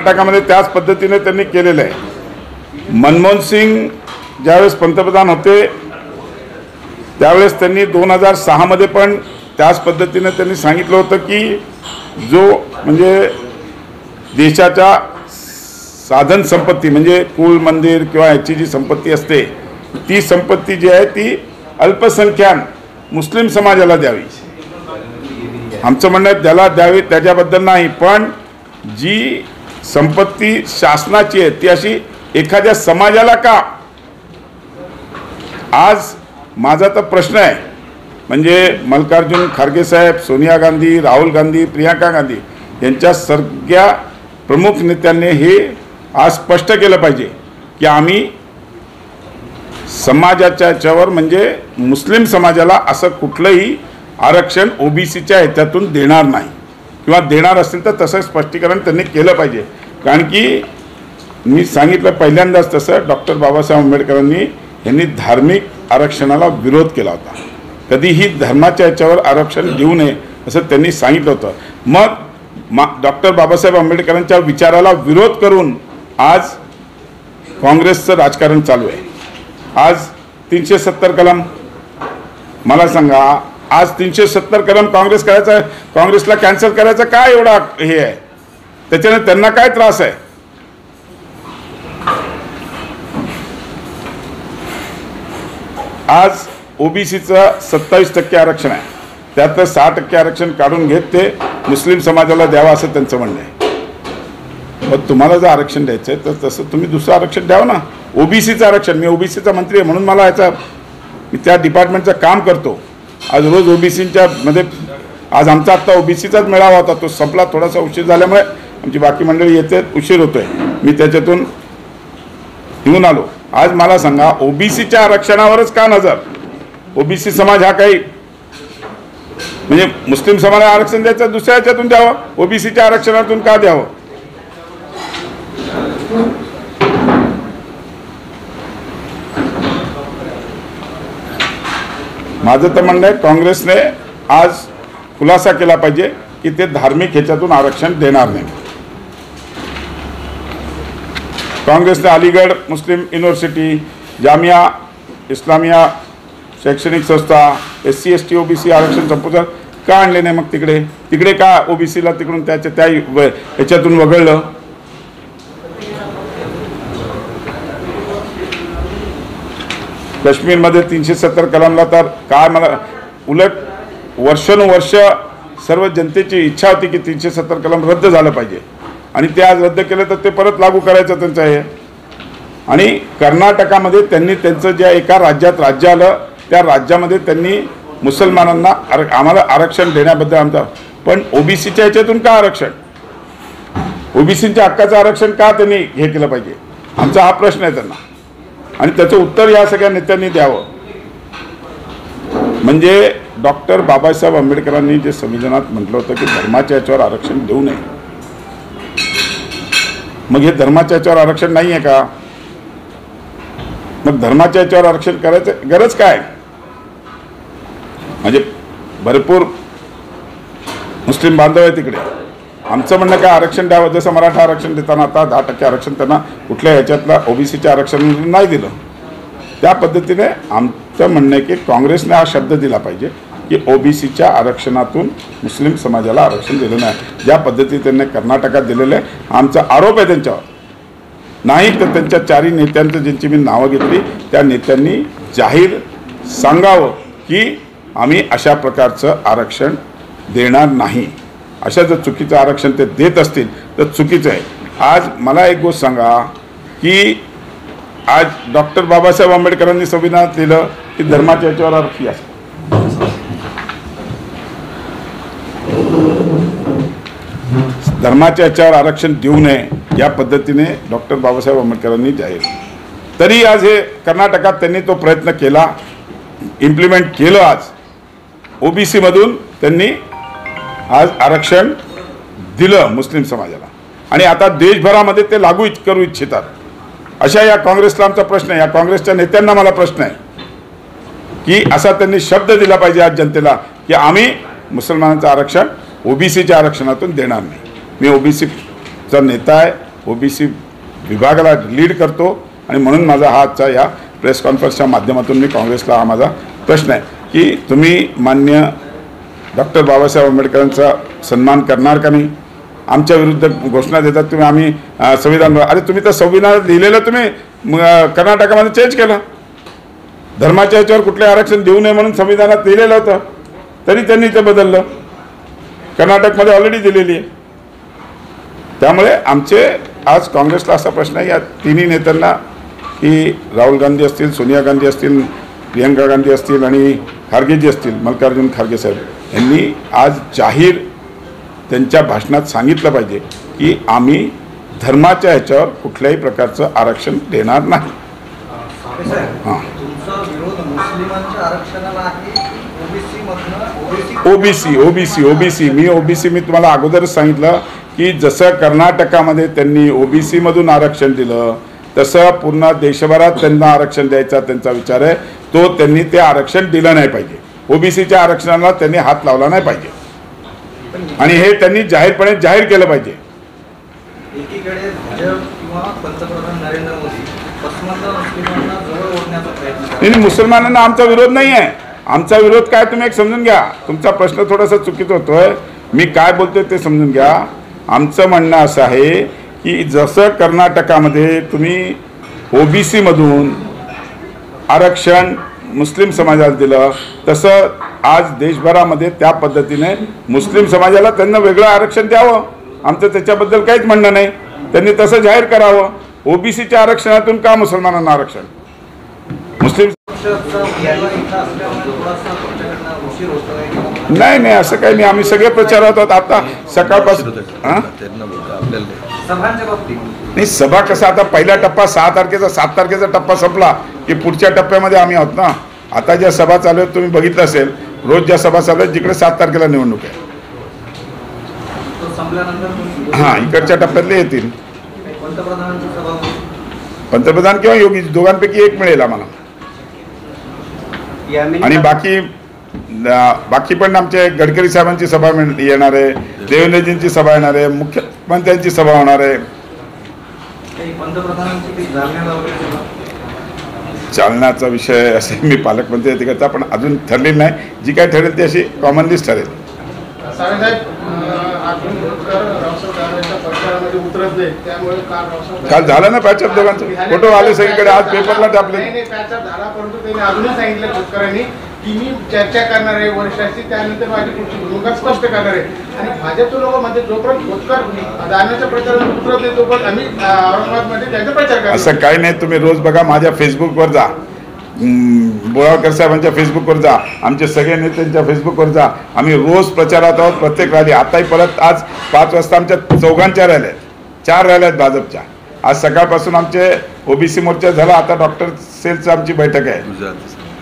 कर्नाटकामध्ये त्याच पद्धतीने त्यांनी केलेलं आहे। मनमोहन सिंग ज्यावेळेस पंतप्रधान होते त्यावेळेस त्यांनी 2006 मध्ये पण त्याच पद्धतीने त्यांनी सांगितलं होतं की जो म्हणजे देशाच्या साधन संपत्ती म्हणजे कुल मंदिर किंवा याची जी संपत्ती असते ती संपत्ती जी आहे ती अल्पसंख्याक मुस्लिम समाजाला द्यावी। आमचं म्हणणं आहे त्याला द्यावी त्याच्याबद्दल नाही, पण जी संपत्ती शासनाची आहे ती अशी एखाद्या समाजाला का। आज माझा तर प्रश्न आहे म्हणजे मल्लिकार्जुन खरगे साहेब, सोनिया गांधी, राहुल गांधी, प्रियंका गांधी यांच्या सगळ्या प्रमुख नेत्यांनी हे आज स्पष्ट केलं पाहिजे की आम्ही समाजाच्या याच्यावर म्हणजे मुस्लिम समाजाला असं कुठलंही आरक्षण ओबीसीच्या ह्याच्यातून देणार नाही किंवा देणार असेल तर तसं स्पष्टीकरण त्यांनी केलं पाहिजे। कारण की मी सांगितलं पहिल्यांदाच तसं डॉक्टर बाबासाहेब आंबेडकरांनी यांनी धार्मिक आरक्षणाला विरोध केला होता, कधीही धर्माच्या याच्यावर आरक्षण देऊ नये असं त्यांनी सांगितलं होतं। मग डॉक्टर बाबासाहेब आंबेडकरांच्या विचाराला विरोध करून आज काँग्रेसचं राजकारण चालू आहे। आज 370 कलम मला सांगा, आज 370 कलम काँग्रेसला कॅन्सल करायचा काय एवढा हे आहे, त्याच्याने त्यांना काय त्रास आहे। आज ओबीसीचं 27% आरक्षण आहे, त्यातलं 6% आरक्षण काढून घेत ते मुस्लिम समाजाला द्यावं असं त्यांचं म्हणणं आहे। मग तुम्हाला जर आरक्षण द्यायचं आहे तर तसं तुम्ही दुसरं आरक्षण द्यावं ना। ओबीसीचं आरक्षण, मी ओबीसीचा मंत्री आहे म्हणून मला मी त्या डिपार्टमेंटचं काम करतो। आज रोज ओबीसीच्या मध्ये आज आमचा आत्ता ओबीसीचाच मेळावा होता, तो संपला, थोडासा उशीर झाल्यामुळे आमची बाकी मंडळी येते, उशीर होतोय, मी त्याच्यातून निघून आलो। आज मला सांगा ओबीसीच्या आरक्षणावरच का नजर? ओबीसी समाज हा काही म्हणजे मुस्लिम समाजाला आरक्षण द्यायचं दुसऱ्या ह्याच्यातून द्यावं, ओबीसीच्या आरक्षणातून का द्यावं? माझं तर म्हणणं आहे काँग्रेसने आज खुलासा केला पाहिजे की ते धार्मिक ह्याच्यातून आरक्षण देणार नाही। काँग्रेसने अलीगड मुस्लिम युनिव्हर्सिटी, जामिया इस्लामिया शैक्षणिक संस्था, SC ST OBC आरक्षण संपुष्टात का आणले नाही? मग तिकडे का ओबीसीला तिकडून त्या ह्याच्यातून वगळलं? काश्मीरमध्ये 370 कलमला तर काय मला उलट वर्षानुवर्ष सर्व जनतेची इच्छा होती की 370 कलम रद्द झालं पाहिजे आणि ते आज रद्द केलं तर ते परत लागू करायचं त्यांचं आहे। आणि कर्नाटकामध्ये त्यांनी त्यांचं ज्या एका राज्यात राज्य आलं त्या राज्यामध्ये त्यांनी मुसलमानांना आम्हाला आरक्षण देण्याबद्दल आमचा, पण ओबीसीच्या ह्याच्यातून का आरक्षण? ओबीसीच्या हक्काचं आरक्षण का त्यांनी हे केलं पाहिजे? आमचा हा प्रश्न आहे त्यांना आणि त्याचं उत्तर या सगळ्या नेत्यांनी द्यावं। म्हणजे डॉक्टर बाबासाहेब आंबेडकरांनी जे संविधानात म्हटलं होतं की धर्माच्या याच्यावर आरक्षण देऊ नये, मग हे धर्माच्या याच्यावर आरक्षण नाही आहे का? मग धर्माच्या याच्यावर आरक्षण करायचं गरज काय? म्हणजे भरपूर मुस्लिम बांधव आहे तिकडे, आमचं म्हणणं काय आरक्षण द्यावं, जसं मराठा आरक्षण देताना आता 10% आरक्षण त्यांना कुठल्या ह्याच्यातला ओबीसीच्या आरक्षण नाही दिलं, त्या पद्धतीने आमचं म्हणणं आहे की काँग्रेसने हा शब्द दिला पाहिजे की ओबीसीच्या आरक्षणातून मुस्लिम समाजाला आरक्षण दिलं नाही, ज्या पद्धतीने त्यांनी कर्नाटकात दिलेलं आहे। आमचा आरोप आहे त्यांच्यावर, नाही तर त्यांच्या 4 नेत्यांचं ज्यांची मी नावं घेतली त्या नेत्यांनी जाहीर सांगावं की आम्ही अशा प्रकारचं आरक्षण देणार नाही। अशा जर चुकीचं आरक्षण ते देत असतील तर चुकीचं आहे। आज मला एक गोष्ट सांगा की आज डॉक्टर बाबासाहेब आंबेडकरांनी संविधानात लिहिलं की धर्माच्या याच्यावर आरक्षण असतं, धर्माच्या याच्यावर आरक्षण देऊ नये या पद्धतीने डॉक्टर बाबासाहेब आंबेडकरांनी जाहीर, तरी आज हे कर्नाटकात त्यांनी तो प्रयत्न केला, इम्प्लिमेंट केलं। आज ओबीसी मधून त्यांनी आज आरक्षण दिलं मुस्लिम समाजाला आणि आता देशभरामध्ये ते लागू करू इच्छितात। अशा या काँग्रेसला आमचा प्रश्न आहे, या काँग्रेसच्या नेत्यांना मला प्रश्न आहे की असा त्यांनी शब्द दिला पाहिजे आज जनतेला की आम्ही मुसलमानांचं आरक्षण ओबीसीच्या आरक्षणातून देणार नाही। मी ओबीसीचा नेता आहे, ओबीसी विभागाला लीड करतो आणि म्हणून माझा हा आजचा या प्रेस कॉन्फरन्सच्या माध्यमातून मी काँग्रेसला हा माझा प्रश्न आहे की तुम्ही मान्य डॉक्टर बाबासाहेब आंबेडकरांचा सन्मान करणार का नाही? आमच्या विरुद्ध घोषणा देतात तुम्ही, आम्ही संविधान, अरे तुम्ही तर संविधानात लिहिलेलं तुम्ही कर्नाटकामध्ये चेंज केलं. धर्माच्या याच्यावर कुठले आरक्षण देऊ नये म्हणून संविधानात लिहिलेलं होतं, तरी त्यांनी ते बदललं. कर्नाटकमध्ये ऑलरेडी दिलेली आहे. त्यामुळे आमचे आज काँग्रेसला असा प्रश्न आहे या तिन्ही नेत्यांना की राहुल गांधी असतील, सोनिया गांधी असतील, प्रियंका गांधी असतील आणि खारगेजी असतील, मल्लिकार्जुन खरगे साहेब यांनी आज जाहीर त्यांच्या भाषणात सांगितलं पाहिजे की आम्ही धर्माच्या ह्याच्यावर कुठल्याही प्रकारचं आरक्षण देणार नाही. हां, ओबीसी मी तुम्हाला अगोदरच सांगितलं की जसं कर्नाटकामध्ये त्यांनी ओबीसीमधून आरक्षण दिलं तसं पूर्ण देशभरात त्यांना आरक्षण द्यायचा त्यांचा विचार आहे. तो त्यांनी ते आरक्षण दिलं नाही पाहिजे. ओबीसीच्या आरक्षणाला त्यांनी हात लावला नाही पाहिजे आणि हे त्यांनी जाहीरपणे जाहीर केलं पाहिजे. एकीकडे भाजप किंवा पंतप्रधान नरेंद्र मोदी पसमंद मुस्लिमांना जवळ ओढण्याचा प्रयत्न नाही, मुसलमानांना आमचा विरोध नाही आहे. आमचा विरोध काय तुम्ही एक समजून घ्या. तुमचा प्रश्न थोडासा चुकीचा होतोय. मी काय बोलतोय ते समजून घ्या. आमचं म्हणणं असं आहे की जसं कर्नाटकामध्ये तुम्ही ओबीसीमधून आरक्षण मुस्लिम समाजाला दिलं तसं आज देशभरामध्ये त्या पद्धतीने मुस्लिम समाजाला त्यांना वेगळं आरक्षण द्यावं. आमचं त्याच्याबद्दल काहीच म्हणणं नाही. त्यांनी तसं जाहीर करावं. ओबीसीच्या आरक्षणातून का मुसलमानांना आरक्षण? मुस्लिम नाही असं काही नाही. आम्ही सगळे प्रचारात आहोत आता सकाळपासून. नाही, सभा कसा आता पहिला टप्पा 6 तारखेचा 7 तारखेचा टप्पा संपला की पुढच्या टप्प्यामध्ये आम्ही आहोत ना. आता ज्या सभा चालू आहेत तुम्ही बघितलं असेल, रोज ज्या सभा चालू आहेत जिकडे 7 तारखेला निवडणूक आहे. हां, इकडच्या टप्प्यातले येतील पंतप्रधान किंवा योगी, दोघांपैकी एक मिळेल आम्हाला. आणि बाकी पण आमचे गडकरी साहेबांची सभा येणार आहे, देवेंद्रजींची सभा येणार आहे, मुख्यमंत्र्यांची सभा होणार आहे. चालण्याचा विषय असे मी पालकमंत्री आहे तिकडचा पण अजून ठरलेली नाही. जी काय ठरेल ती अशी कॉमनलीच ठरेल. काल झालं ना पॅचअप, दोघांचं फोटो आले सगळीकडे, आज पेपरला टाकले. की मी चर्चा करणार आहे वर्षाची, त्यानंतर माझी पुढची भूमिका स्पष्ट करणार आहे. आणि भाजपचे लोक म्हणजे जोपर्यंत खोतकर दाण्याच्या प्रचारात उतरत नाही तोपर्यंत आम्ही औरंगाबादमध्ये त्यांचा प्रचार करणार. असं काही नाही. तुम्ही रोज बघा माझ्या फेसबुकवर जा, बोराळकर साहेबांच्या फेसबुकवर जा, आमचे सगळे नेत्यांच्या फेसबुकवर जा. आम्ही रोज प्रचारात आहोत. प्रत्येक रॅली आताही परत आज 5 वाजता आमच्या चौघांच्या रॅल्या आहेत, 4 रॅल्या आहेत भाजपच्या. आज सकाळपासून आमचे ओबीसी मोर्चा झाला. आता डॉक्टर सेलची आमची बैठक आहे,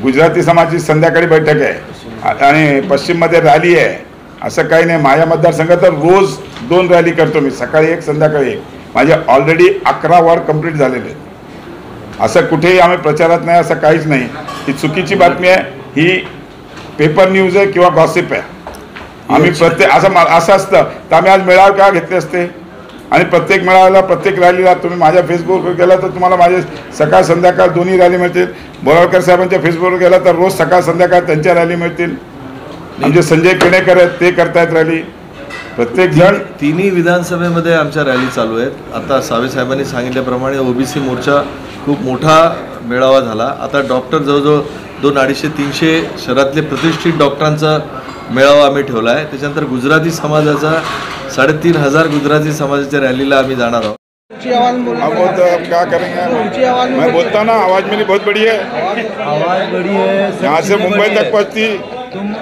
गुजराती समाजाची संध्याकाळी बैठक आहे आणि पश्चिममध्ये रॅली आहे. असं काही नाही. माझ्या मतदारसंघात तर रोज 2 रॅली करतो मी, सकाळी एक संध्याकाळी एक. माझे ऑलरेडी 11 वॉर्ड कंप्लीट झालेले आहेत. असं कुठेही आम्ही प्रचारात नाही, असं काहीच नाही. ही चुकीची बातमी आहे. ही पेपर न्यूज आहे किंवा गॉसिप आहे. आम्ही प्रत्येक असं असतं तर आम्ही आज मेळावे का घेतले असते. आणि प्रत्येक मेळाव्याला प्रत्येक रॅलीला तुम्ही माझ्या फेसबुकवर गेला तर तुम्हाला माझे सकाळ संध्याकाळ दोन्ही रॅली मिळतील. बोराळकर साहेबांच्या फेसबुकवर गेला तर रोज सकाळ संध्याकाळ त्यांच्या रॅली मिळतील. म्हणजे संजय केणेकर आहेत ते करतायत रॅली. प्रत्येक जण तिन्ही विधानसभेमध्ये आमच्या रॅली चालू आहेत. आता सावे साहेबांनी सांगितल्याप्रमाणे ओबीसी मोर्चा खूप मोठा मेळावा झाला. आता डॉक्टर जवळजवळ 200-250-300 शहरातले प्रतिष्ठित डॉक्टरांचा मेळावा आम्ही ठेवला आहे. त्याच्यानंतर गुजराती समाजाचा 3500 गुजराती समाजाच्या रॅलीला आम्ही जाणार आहोत. क्या करेंगे, मैं बोलता ना आवाज़ मेरी बहुत बड़ी है, आवाज़ बड़ी है, यहाँ से मुंबई तक पहुँचती. तुम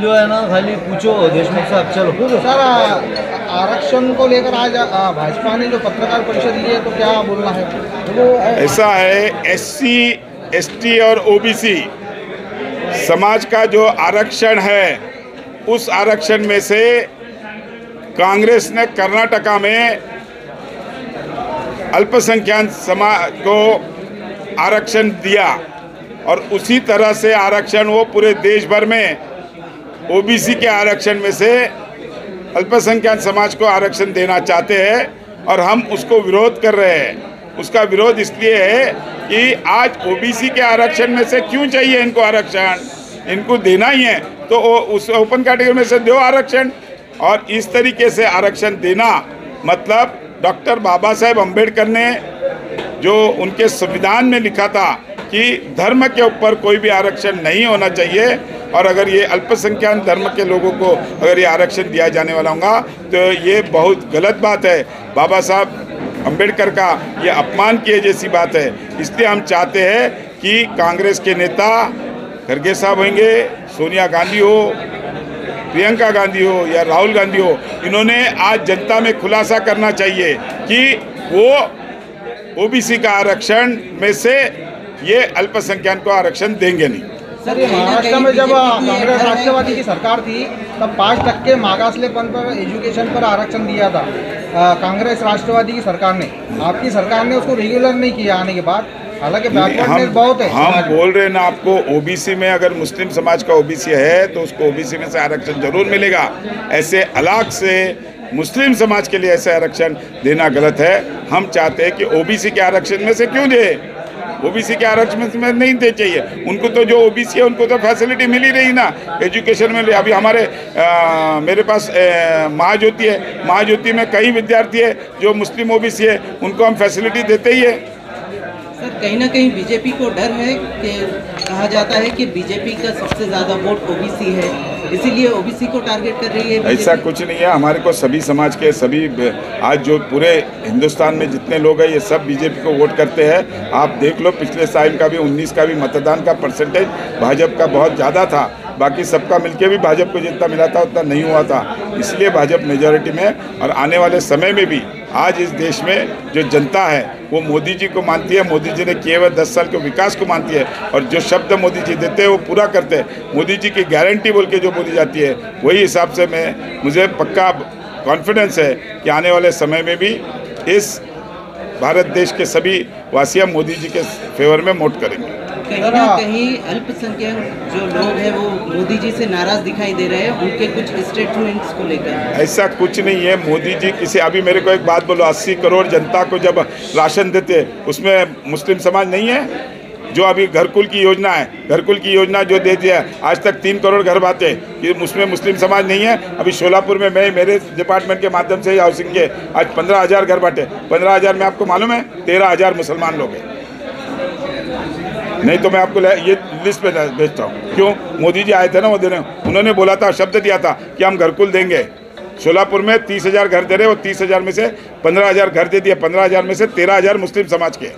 जो है ना खाली पूछो देशमुख साहब. चलो सर, आरक्षण को लेकर आज भाजपा ने जो पत्रकार परिषद ली है तो क्या बोलना है? वो ऐसा है, SC ST और OBC समाज का जो आरक्षण है उस आरक्षण में से कांग्रेस ने कर्नाटका में अल्पसंख्यक समाज को आरक्षण दिया और उसी तरह से आरक्षण वो पूरे देश भर में OBC के आरक्षण में से अल्पसंख्यक समाज को आरक्षण देना चाहते हैं. और हम उसको विरोध कर रहे हैं। उसका विरोध इसलिए है कि आज ओबीसी के आरक्षण में से क्यों चाहिए इनको आरक्षण, इनको देना ही है तो उस ओपन कैटेगरी में से दो आरक्षण। और इस तरीके से आरक्षण देना मतलब डॉक्टर बाबा साहेब अम्बेडकर ने जो उनके संविधान में लिखा था कि धर्म के ऊपर कोई भी आरक्षण नहीं होना चाहिए, और अगर ये अल्पसंख्यक धर्म के लोगों को अगर ये आरक्षण दिया जाने वाला होगा तो ये बहुत गलत बात है। बाबा साहब अम्बेडकर का ये अपमान किए जैसी बात है। इसलिए हम चाहते हैं कि कांग्रेस के नेता खड़गे साहब होंगे, सोनिया गांधी हो, प्रियंका गांधी हो या राहुल गांधी हो, इन्होंने आज जनता में खुलासा करना चाहिए कि वो ओबीसी का आरक्षण में से ये अल्पसंख्यक को आरक्षण देंगे नहीं। सर, ये महाराष्ट्र में जब कांग्रेस राष्ट्रवादी की सरकार थी तब 5% मागासलेपन पर एजुकेशन पर आरक्षण दिया था कांग्रेस राष्ट्रवादी की सरकार ने। आपकी सरकार ने उसको रेगुलर नहीं किया आने के बाद, हालांकि बैकवर्डनेस बहुत है। हम बोल रहे हैं ना आपको, ओबीसी में अगर मुस्लिम समाज का ओबीसी है तो उसको ओबीसी में से आरक्षण जरूर मिलेगा। ऐसे अलग से मुस्लिम समाज के लिए ऐसे आरक्षण देना गलत है। हम चाहते हैं कि ओबीसी के आरक्षण में से क्यों दे, ओबीसी के आरक्षण में नहीं दे चाहिए उनको। तो जो ओबीसी है उनको तो फैसिलिटी मिल ही रही ना एजुकेशन में। अभी हमारे मेरे पास महाज्योति है, महाज्योति में कई विद्यार्थी है जो मुस्लिम ओबीसी है, उनको हम फैसिलिटी देते ही है। सर, कहीं ना कहीं बीजेपी को डर है कि कहा जाता है कि बीजेपी का सबसे ज़्यादा वोट ओबीसी है, इसीलिए ओबीसी को टारगेट कर रही है। ऐसा कुछ नहीं है। हमारे को सभी समाज के सभी आज जो पूरे हिंदुस्तान में जितने लोग हैं ये सब बीजेपी को वोट करते हैं। आप देख लो पिछले साल का भी 19 का भी मतदान का परसेंटेज भाजपा का बहुत ज़्यादा था, बाकी सबका मिलके भी भाजपा को जितना मिला था उतना नहीं हुआ था। इसलिए भाजपा मेजॉरिटी में, और आने वाले समय में भी आज इस देश में जो जनता है वो मोदी जी को मानती है, मोदी जी ने किए हुए 10 साल के विकास को मानती है, और जो शब्द मोदी जी देते हैं वो पूरा करते हैं। मोदी जी की गारंटी बोल के जो बोली जाती है वही हिसाब से मुझे पक्का कॉन्फिडेंस है कि आने वाले समय में भी इस भारत देश के सभी वासियाँ मोदी जी के फेवर में वोट करेंगे। कहीं ना कहीं अल्पसंख्यक जो लोग हैं वो मोदी जी से नाराज दिखाई दे रहे हैं उनके कुछ स्टेटमेंट्स को लेकर। ऐसा कुछ नहीं है। मोदी जी किसी, अभी मेरे को एक बात बोलो, 80 करोड़ जनता को जब राशन देते उसमें मुस्लिम समाज नहीं है? जो अभी घरकुल की योजना है, घरकुल की योजना जो दे दिया आज तक 3 करोड़ घर बांटे, कि उसमें मुस्लिम समाज नहीं है? अभी शोलापुर में मैं मेरे डिपार्टमेंट के माध्यम से हाउसिंग के आज 15,000 घर बांटे। 15,000 में आपको मालूम है 13,000 मुसलमान लोग हैं। नहीं तो मैं आपको ये लिस्ट पे भेजता हूँ। क्यों? मोदी जी आए थे ना वो देने, उन्होंने बोला था, शब्द दिया था कि हम घरकुल देंगे। शोलापुर में 30,000 घर दे रहे, वो 30,000 में से 15,000 घर दे दिए। 15,000 में से 13,000 मुस्लिम समाज के।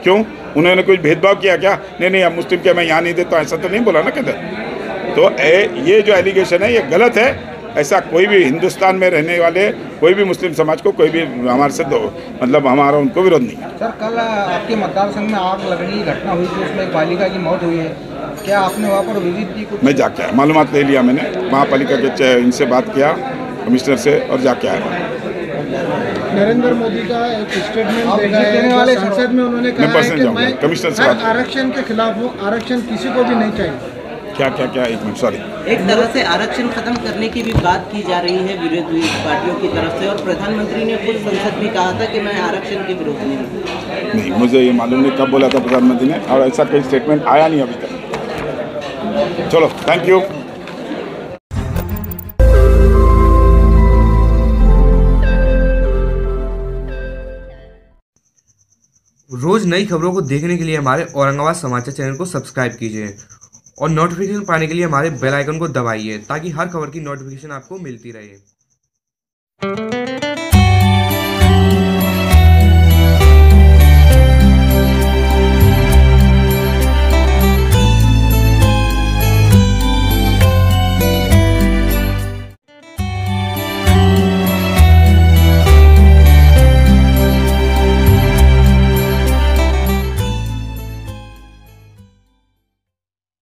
क्यों? उन्होंने कुछ भेदभाव किया क्या? नहीं, अब मुस्लिम के मैं यहाँ नहीं देता, ऐसा तो नहीं बोला ना किधर। तो ये जो एलिगेशन है ये गलत है। ऐसा कोई भी हिंदुस्तान में रहने वाले कोई भी मुस्लिम समाज को कोई भी हमारे से मतलब हमारा उनको विरोध नहीं है। सर, कल आपके मतदार संघ में आग लगने की घटना हुई थी, उसमें एक बालिका की मौत हुई है, क्या आपने वहाँ पर विजिट की? मैं जाके आया, मालूमात ले लिया मैंने, महापालिका के इनसे बात किया, कमिश्नर से, और जाके आया। नरेंद्र मोदी का एक स्टेटमेंट देने वाले संसद में उन्होंने कहा है कि मैं कमिश्नर से बात आरक्षण के खिलाफ हूँ, आरक्षण किसी को भी नहीं चाहिए। क्या एक मिनट, सॉरी। एक तरह से आरक्षण खत्म करने की भी बात की जा रही है विरोधी पार्टियों की तरफ से, और प्रधानमंत्री ने खुद संसद में कहा था कि मैं आरक्षण के विरोध में नहीं, मुझे ये मालूम नहीं कब बोला था प्रधानमंत्री ने, और ऐसा कोई स्टेटमेंट आया नहीं अभी तक। चलो, थैंक यू। रोज नई खबरों को देखने के लिए हमारे औरंगाबाद समाचार चैनल को सब्सक्राइब कीजिए और नोटिफिकेशन पाने के लिए हमारे बेल आइकन को दबाइए ताकि हर खबर की नोटिफिकेशन आपको मिलती रहे।